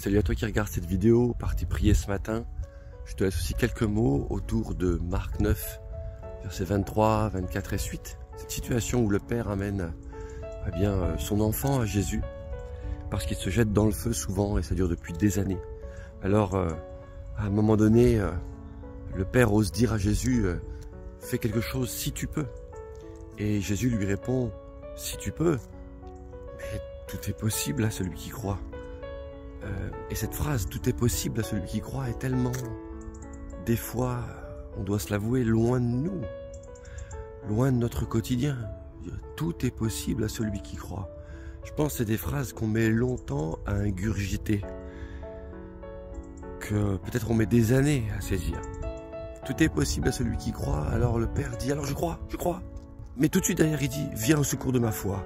Salut à toi qui regarde cette vidéo, parti prier ce matin. Je te laisse aussi quelques mots autour de Marc 9, versets 23, 24 et suite. Cette situation où le Père amène son enfant à Jésus, parce qu'il se jette dans le feu souvent et ça dure depuis des années. Alors, à un moment donné, le Père ose dire à Jésus, fais quelque chose si tu peux. Et Jésus lui répond, si tu peux, mais tout est possible à celui qui croit. Et cette phrase, tout est possible à celui qui croit, est tellement, des fois, on doit se l'avouer, loin de nous, loin de notre quotidien. Tout est possible à celui qui croit. Je pense que c'est des phrases qu'on met longtemps à ingurgiter, que peut-être on met des années à saisir. Tout est possible à celui qui croit, alors le Père dit, alors je crois. Mais tout de suite derrière il dit, viens au secours de ma foi.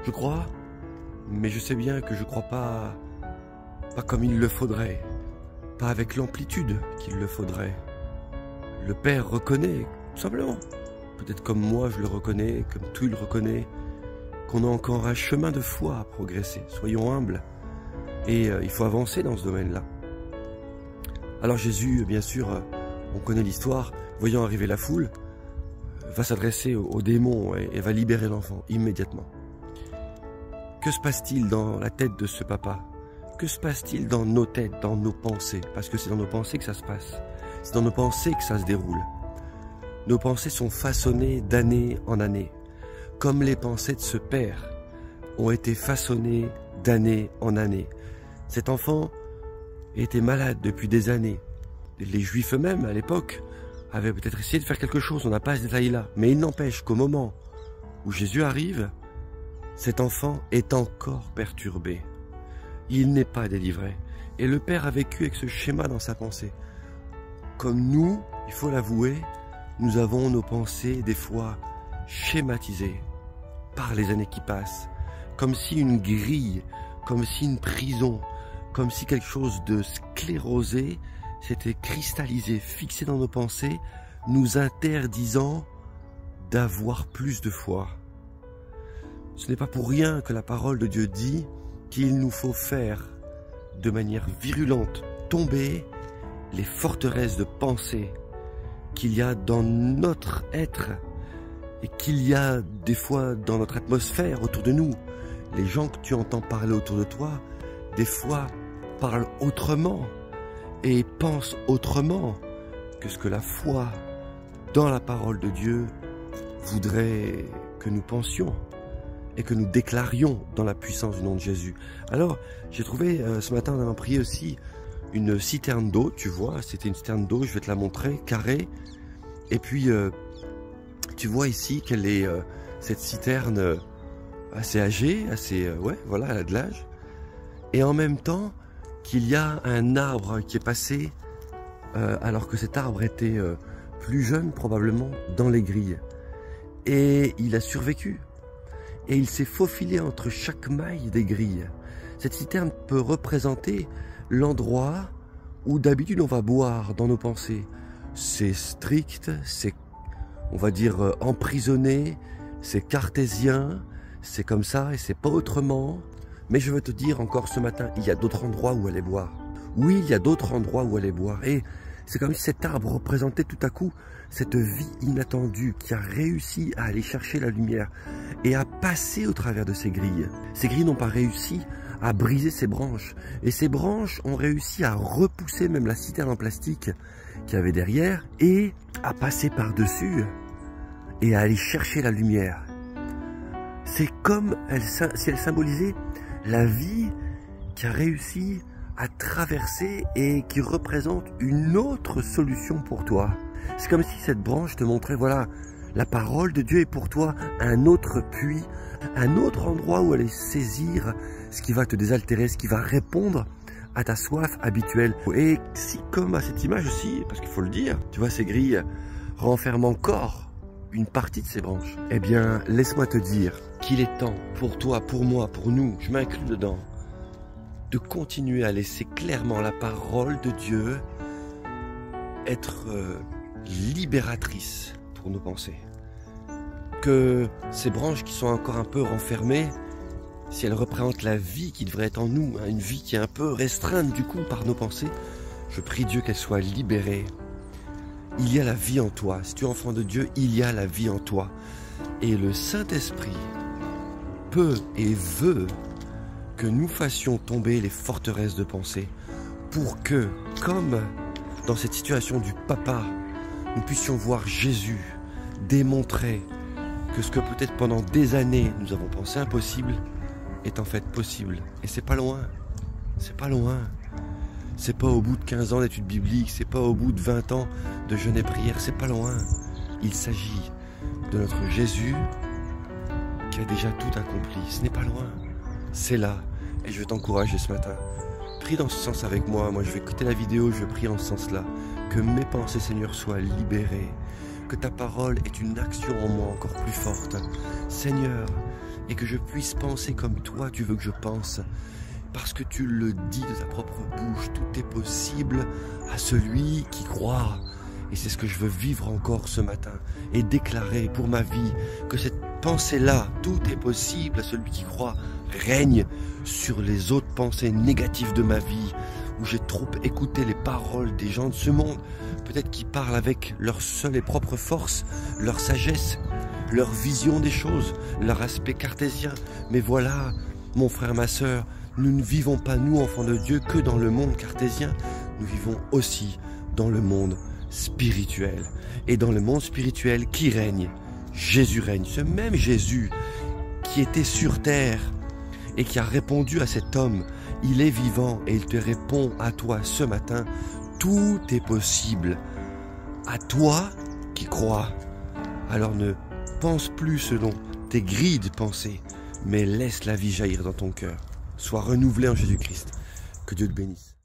Je crois, mais je sais bien que je crois pas comme il le faudrait, pas avec l'amplitude qu'il le faudrait. Le Père reconnaît, tout simplement, peut-être comme moi je le reconnais, comme tu le reconnais, qu'on a encore un chemin de foi à progresser. Soyons humbles, et il faut avancer dans ce domaine-là. Alors Jésus, bien sûr, on connaît l'histoire, voyant arriver la foule, va s'adresser aux démons et va libérer l'enfant immédiatement. Que se passe-t-il dans la tête de ce papa? Que se passe-t-il dans nos têtes, dans nos pensées? Parce que c'est dans nos pensées que ça se passe. C'est dans nos pensées que ça se déroule. Nos pensées sont façonnées d'année en année, comme les pensées de ce père ont été façonnées d'année en année. Cet enfant était malade depuis des années. Les Juifs eux-mêmes, à l'époque, avaient peut-être essayé de faire quelque chose, on n'a pas ce détail-là. Mais il n'empêche qu'au moment où Jésus arrive, cet enfant est encore perturbé. Il n'est pas délivré. Et le Père a vécu avec ce schéma dans sa pensée. Comme nous, il faut l'avouer, nous avons nos pensées des fois schématisées par les années qui passent. Comme si une grille, comme si une prison, comme si quelque chose de sclérosé s'était cristallisé, fixé dans nos pensées, nous interdisant d'avoir plus de foi. Ce n'est pas pour rien que la parole de Dieu dit qu'il nous faut faire de manière virulente tomber les forteresses de pensée qu'il y a dans notre être et qu'il y a des fois dans notre atmosphère autour de nous. Les gens que tu entends parler autour de toi, des fois parlent autrement et pensent autrement que ce que la foi dans la parole de Dieu voudrait que nous pensions et que nous déclarions dans la puissance du nom de Jésus. Alors, j'ai trouvé ce matin, en allant prier aussi, une citerne d'eau, tu vois, c'était une citerne d'eau, je vais te la montrer, carrée. Et puis, tu vois ici qu'elle est, cette citerne assez âgée, elle a de l'âge. Et en même temps, qu'il y a un arbre qui est passé, alors que cet arbre était plus jeune probablement, dans les grilles. Et il a survécu. Et il s'est faufilé entre chaque maille des grilles. Cette citerne peut représenter l'endroit où d'habitude on va boire dans nos pensées. C'est strict, c'est, on va dire, emprisonné, c'est cartésien, c'est comme ça et c'est pas autrement. Mais je veux te dire encore ce matin, il y a d'autres endroits où aller boire. Oui, il y a d'autres endroits où aller boire. Et c'est comme si cet arbre représentait tout à coup cette vie inattendue qui a réussi à aller chercher la lumière et à passer au travers de ces grilles. Ces grilles n'ont pas réussi à briser ses branches. Et ces branches ont réussi à repousser même la citerne en plastique qu'il y avait derrière et à passer par-dessus et à aller chercher la lumière. C'est comme si elle symbolisait la vie qui a réussi à traverser et qui représente une autre solution pour toi. C'est comme si cette branche te montrait, voilà, la parole de Dieu est pour toi un autre puits, un autre endroit où aller saisir ce qui va te désaltérer, ce qui va répondre à ta soif habituelle. Et si, comme à cette image aussi, parce qu'il faut le dire, tu vois, ces grilles renferment encore une partie de ces branches. Eh bien, laisse-moi te dire qu'il est temps pour toi, pour moi, pour nous, je m'inclus dedans, de continuer à laisser clairement la parole de Dieu être libératrice pour nos pensées. Que ces branches qui sont encore un peu renfermées si elle représente la vie qui devrait être en nous, une vie qui est un peu restreinte du coup par nos pensées, je prie Dieu qu'elle soit libérée. Il y a la vie en toi. Si tu es enfant de Dieu, il y a la vie en toi. Et le Saint-Esprit peut et veut que nous fassions tomber les forteresses de pensée pour que, comme dans cette situation du papa, nous puissions voir Jésus démontrer que ce que peut-être pendant des années nous avons pensé impossible est en fait possible. Et c'est pas loin. C'est pas loin. C'est pas au bout de 15 ans d'études bibliques, c'est pas au bout de 20 ans de jeûne et prière, c'est pas loin. Il s'agit de notre Jésus qui a déjà tout accompli. Ce n'est pas loin. C'est là. Et je vais t'encourager ce matin. Prie dans ce sens avec moi. Moi, je vais écouter la vidéo, je vais prier en ce sens-là. Que mes pensées, Seigneur, soient libérées. Que ta parole ait une action en moi encore plus forte. Seigneur, et que je puisse penser comme toi, tu veux que je pense. Parce que tu le dis de ta propre bouche, tout est possible à celui qui croit. Et c'est ce que je veux vivre encore ce matin et déclarer pour ma vie que cette pensée-là, tout est possible à celui qui croit, règne sur les autres pensées négatives de ma vie, où j'ai trop écouté les paroles des gens de ce monde, peut-être qui parlent avec leur seule et propre force, leur sagesse, leur vision des choses, leur aspect cartésien. Mais voilà, mon frère, ma sœur, nous ne vivons pas, nous, enfants de Dieu, que dans le monde cartésien. Nous vivons aussi dans le monde spirituel. Et dans le monde spirituel, qui règne? Jésus règne. Ce même Jésus qui était sur terre et qui a répondu à cet homme, il est vivant et il te répond à toi ce matin. Tout est possible à toi qui crois. Alors ne pense plus selon tes grilles de pensée, mais laisse la vie jaillir dans ton cœur. Sois renouvelé en Jésus-Christ. Que Dieu te bénisse.